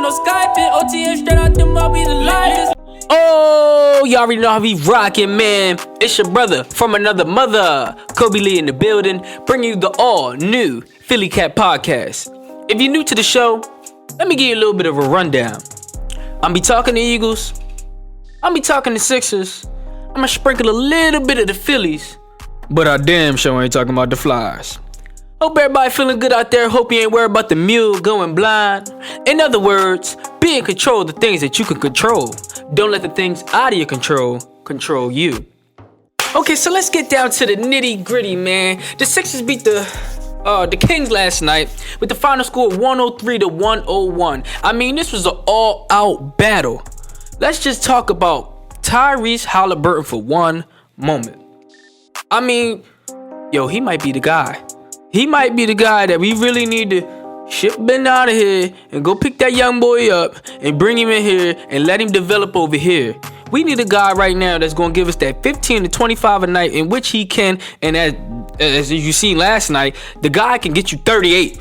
no Skyping. OTM straight out them, I'll be the livest. Oh, y'all already know how we rockin', man. It's your brother from another mother, Kobe Lee in the building, bringing you the all-new Philly Cat Podcast. If you're new to the show, let me give you a little bit of a rundown. I'll be talking to Eagles. I'll be talking to Sixers. I'm gonna sprinkle a little bit of the Phillies, but I damn sure ain't talking about the Flyers. Hope everybody feeling good out there. Hope you ain't worried about the mule going blind. In other words, be in control of the things that you can control. Don't let the things out of your control you. Okay, so let's get down to the nitty gritty, man. The Sixers beat the Kings last night with the final score of 103-101. I mean, this was an all-out battle. Let's just talk about Tyrese Haliburton for one moment. I mean, he might be the guy. He might be the guy that we really need to ship Ben out of here and go pick that young boy up and bring him in here and let him develop over here. We need a guy right now that's going to give us that 15 to 25 a night, in which he can, and as you seen last night, the guy can get you 38.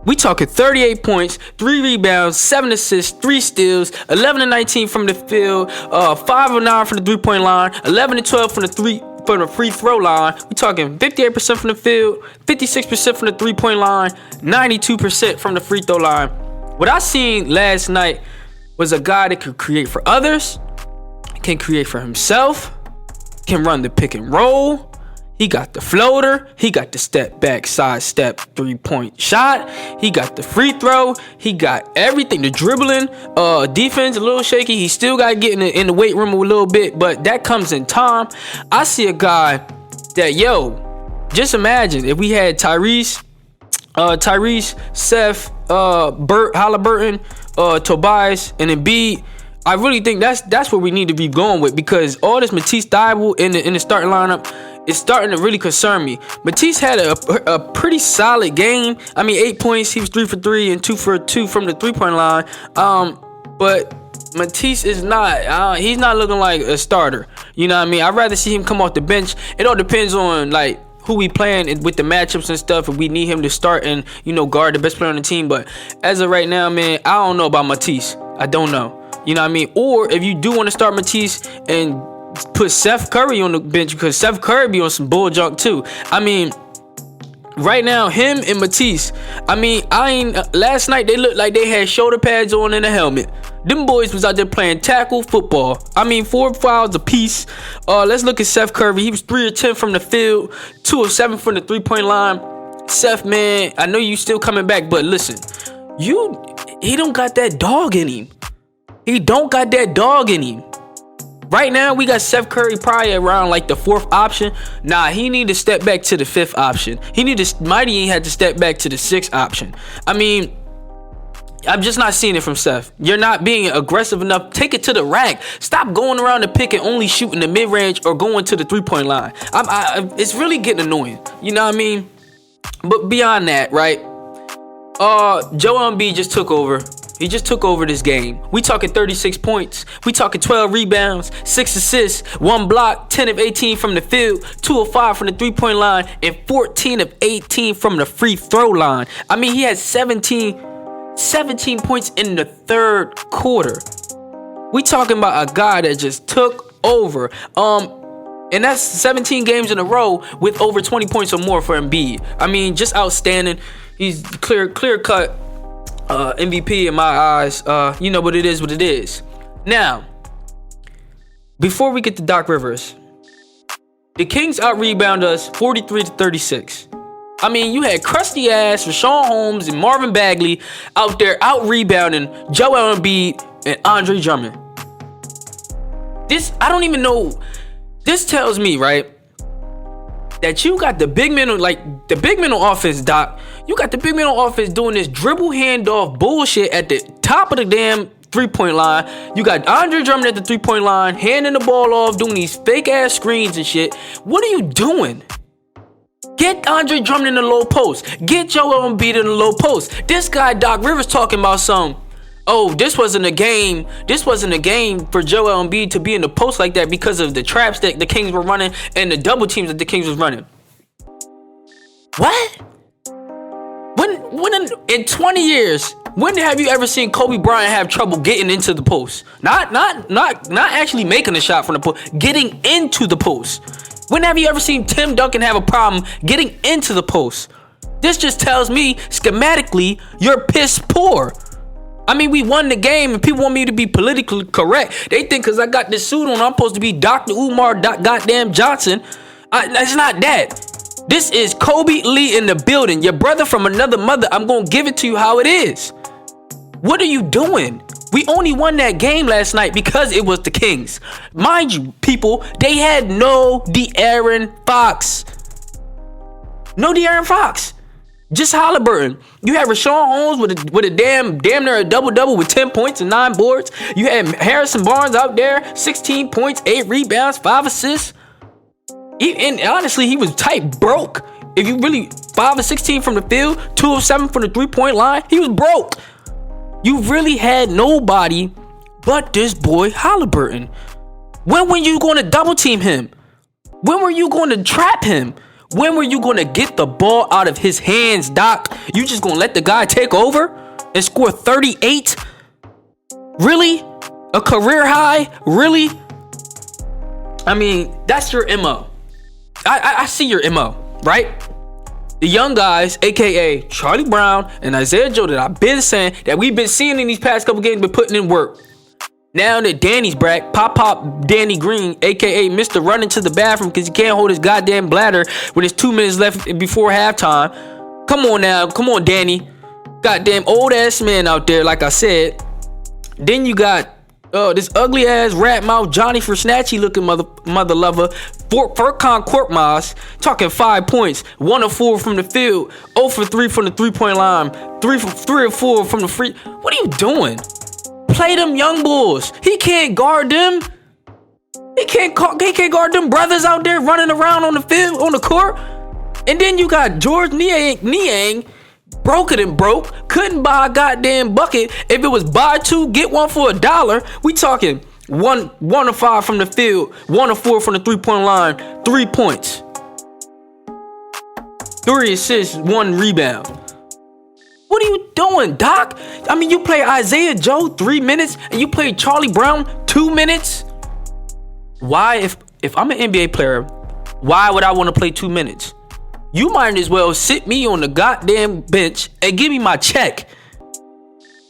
We talking 38 points, 3 rebounds, 7 assists, 3 steals, 11 to 19 from the field, 5 of 9 from the 3-point line, 11 to 12 from the free throw line. We talking 58% from the field, 56% from the 3-point line, 92% from the free throw line. What I seen last night was a guy that could create for others, can create for himself, can run the pick and roll. He got the floater. He got the step back, side step, 3-point shot. He got the free throw. He got everything. The dribbling, defense, a little shaky. He still got to get in the weight room a little bit, but that comes in time. I see a guy that, just imagine if we had Tyrese, Seth, Haliburton, Tobias, and Embiid. I really think that's what we need to be going with, because all this Matisse Thybulle in the starting lineup is starting to really concern me. Matisse had a pretty solid game. I mean, 8 points. He was 3 for 3 and 2 for 2 from the 3-point line. But Matisse is not. He's not looking like a starter. You know what I mean? I'd rather see him come off the bench. It all depends on who we playing with the matchups and stuff. If we need him to start and guard the best player on the team. But as of right now, man, I don't know about Matisse. I don't know. You know what I mean? Or if you do want to start Matisse and put Seth Curry on the bench, because Seth Curry be on some bull junk too. I mean, right now, him and Matisse, last night they looked like they had shoulder pads on and a helmet. Them boys was out there playing tackle football. 4 fouls apiece. Let's look at Seth Curry. He was 3 of 10 from the field, 2 of 7 from the 3-point line. Seth, man, I know you still coming back, but listen, he don't got that dog in him. He don't got that dog in him. Right now, we got Seth Curry probably around the 4th option. Nah, he need to step back to the 5th option. Mighty had to step back to the 6th option. I'm just not seeing it from Seth. You're not being aggressive enough. Take it to the rack. Stop going around the pick and only shooting the mid-range or going to the 3-point line. It's really getting annoying. You know what I mean? But beyond that, right? Joel Embiid just took over. He just took over this game. We talking 36 points. We talking 12 rebounds, 6 assists, 1 block, 10 of 18 from the field, 2 of 5 from the 3-point line, and 14 of 18 from the free throw line. He had 17 points in the 3rd quarter. We talking about a guy that just took over. And that's 17 games in a row with over 20 points or more for Embiid. Just outstanding. He's clear cut. MVP in my eyes. But it is what it is. Now, before we get to Doc Rivers, the Kings out-rebound us 43-36. You had crusty ass Rashawn Holmes and Marvin Bagley out there out-rebounding Joel Embiid and Andre Drummond. I don't even know. This tells me, right, that you got the big men on offense, Doc. You got the big men on offense doing this dribble handoff bullshit at the top of the damn 3-point line. You got Andre Drummond at the 3-point line, handing the ball off, doing these fake ass screens and shit. What are you doing? Get Andre Drummond in the low post. Get Joel Embiid in the low post. This guy, Doc Rivers, talking about this wasn't a game for Joel Embiid to be in the post like that because of the traps that the Kings were running and the double teams that the Kings was running. What? When in 20 years, When have you ever seen Kobe Bryant have trouble getting into the post? Not actually making a shot from the post, getting into the post. When have you ever seen Tim Duncan have a problem getting into the post? This just tells me schematically you're piss poor. I mean, we won the game and people want me to be politically correct. They think because I got this suit on, I'm supposed to be Dr. Umar goddamn Johnson. It's not that. This is Kobe Lee in the building. Your brother from another mother. I'm going to give it to you how it is. What are you doing? We only won that game last night because it was the Kings. Mind you, people, they had no De'Aaron Fox. No De'Aaron Fox. Just Haliburton. You had Rashawn Holmes with a damn near a double-double with 10 points and 9 boards. You had Harrison Barnes out there, 16 points, 8 rebounds, 5 assists. And honestly, he was tight broke. If you really 5 of 16 from the field, 2 of 7 from the 3-point line, he was broke. You really had nobody but this boy Haliburton. When were you going to double team him? When were you going to trap him? When were you going to get the ball out of his hands, Doc? You just going to let the guy take over and score 38? Really? A career high? Really? I mean, that's your MO. I see your MO, right? The young guys, a.k.a. Charlie Brown and Isaiah Joe, that I've been saying, that we've been seeing in these past couple games, been putting in work. Now that Danny's back, Pop Danny Green, a.k.a. Mr. Running to the bathroom because he can't hold his goddamn bladder when there's 2 minutes left before halftime. Come on now. Come on, Danny. Goddamn old-ass man out there, like I said. Then you got this ugly-ass rat mouth Johnny for Snatchy looking mother lover. Furkan Korkmaz talking 5 points. 1 of 4 from the field. 0 for 3 from the 3-point line. 3 or 4 from the free. What are you doing? Play them young bulls. He can't guard them. He can't guard them brothers out there running around on the field, on the court. And then you got George Niang, broken and broke, couldn't buy a goddamn bucket. If it was buy 2, get 1 for $1, we talking 1 of 5 from the field, 1 of 4 from the 3-point line, 3 points, 3 assists, 1 rebound. What are you doing, Doc? I mean, you play Isaiah Joe 3 minutes and you play Charlie Brown 2 minutes. Why, if I'm an NBA player, why would I want to play 2 minutes? You might as well sit me on the goddamn bench and give me my check.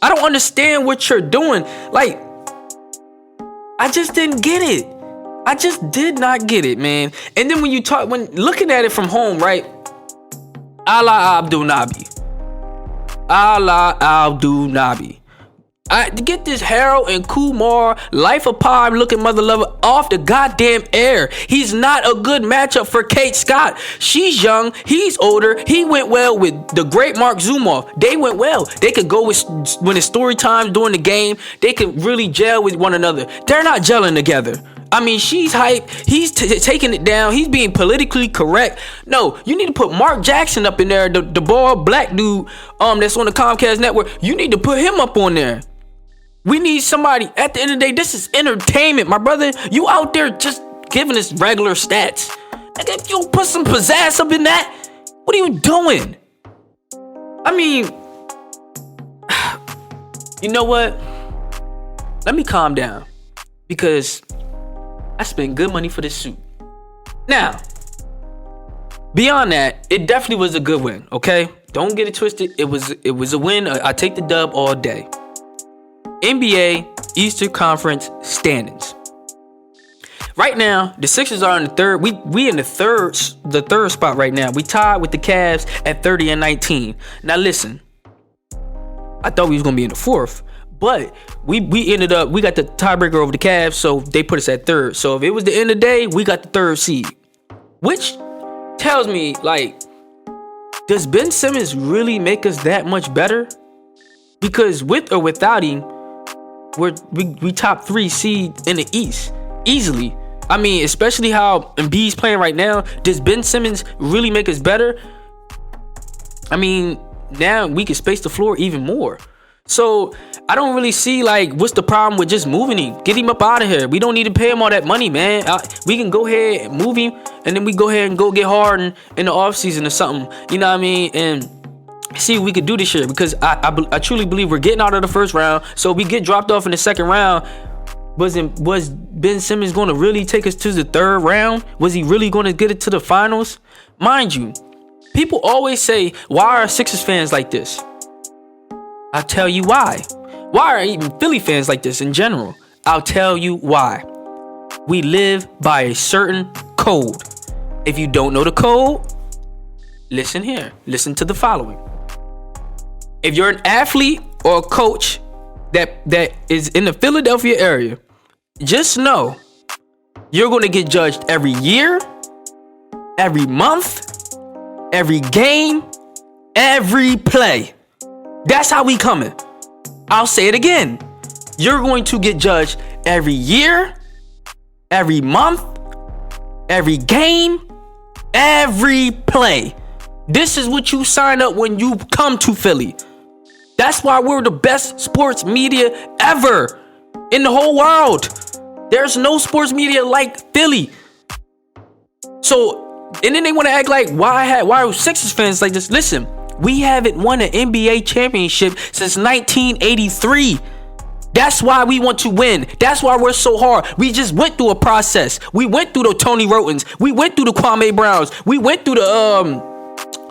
I don't understand what you're doing. Like, I just didn't get it. I just did not get it, man. And then when looking at it from home, right? Allah Abdul Nabi. Get this Harold and Kumar Life of Pi looking mother lover off the goddamn air. He's not a good matchup for Kate Scott. She's young, he's older. He went well with the great Mark Zumoff. They went well. They could go with when it's story time during the game. They could really gel with one another. They're not gelling together. I mean, she's hype. He's taking it down. He's being politically correct. No, you need to put Mark Jackson up in there, the bald black dude that's on the Comcast network. You need to put him up on there. We need somebody. At the end of the day, this is entertainment, my brother. You out there just giving us regular stats. Like, if you put some pizzazz up in that, what are you doing? I mean, you know what? Let me calm down because I spent good money for this suit. Now, beyond that, it definitely was a good win, okay? Don't get it twisted. It was a win. I take the dub all day. NBA Eastern Conference standings. Right now, the Sixers are in the third. We in the third spot right now. We tied with the Cavs at 30 and 19. Now listen, I thought we was gonna be in the fourth. But we ended up, we got the tiebreaker over the Cavs, so they put us at third. So if it was the end of the day, we got the third seed. Which tells me, like, does Ben Simmons really make us that much better? Because with or without him, we top 3 seed in the East. Easily. I mean, especially how Embiid's playing right now. Does Ben Simmons really make us better? I mean, now we can space the floor even more. So I don't really see, like, what's the problem with just moving him? Get him up out of here. We don't need to pay him all that money, man. We can go ahead and move him, and then we go ahead and go get Harden in the offseason or something. You know what I mean? And see what we could do this year, because I truly believe we're getting out of the first round. So we get dropped off in the second round. Was Ben Simmons going to really take us to the third round? Was he really going to get it to the finals? Mind you, people always say, why are Sixers fans like this? I'll tell you why. Why are even Philly fans like this in general? I'll tell you why. We live by a certain code. If you don't know the code, listen here. Listen to the following. If you're an athlete or a coach that is in the Philadelphia area, just know you're going to get judged every year, every month, every game, every play. That's how we coming. I'll say it again. You're going to get judged every year, every month, every game, every play. This is what you sign up when you come to Philly. That's why we're the best sports media ever in the whole world. There's no sports media like Philly. So, and then they want to act like, why are Sixers fans like this? Listen, we haven't won an NBA championship since 1983. That's why we want to win. That's why we're so hard. We just went through a process. We went through the Tony Rotens. We went through the Kwame Browns. We went through the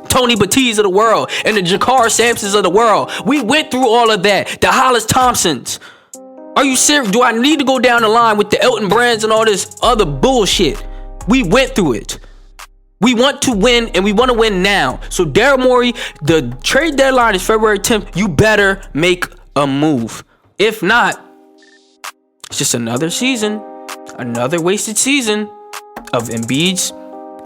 Tony Batiste of the world and the Jakar Sampsons of the world. We went through all of that. The Hollis Thompsons. Are you serious? Do I need to go down the line with the Elton Brands and all this other bullshit? We went through it. We want to win, and we want to win now. So Daryl Morey, the trade deadline is February 10th. You better make a move. If not, it's just another season, another wasted season of Embiid's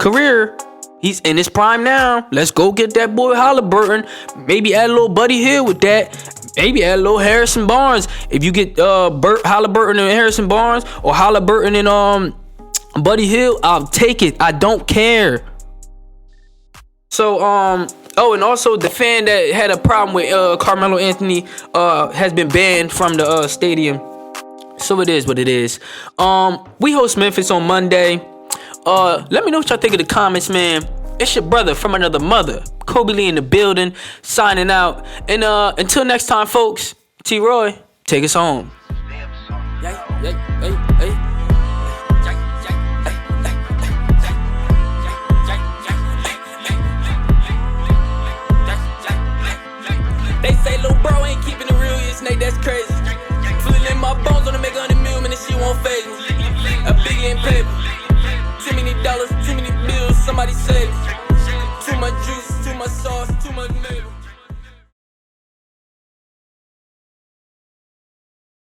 career. He's in his prime now. Let's go get that boy Haliburton. Maybe add a little Buddy Hield with that. Maybe add a little Harrison Barnes. If you get Haliburton and Harrison Barnes, or Haliburton and Buddy Hield, I'll take it. I don't care. So oh, and also the fan that had a problem with Carmelo Anthony has been banned from the stadium. So it is what it is. We host Memphis on Monday. Let me know what y'all think in the comments, man. It's your brother from another mother, Kobe Lee in the building, signing out. And until next time, folks, T-Roy, take us home. They say little bro ain't keeping it real, you snake, that's crazy. Feeling in my bones on to make 100 million, and this shit won't phase me. A biggie in paper, too many dollars, too many bills, somebody save me.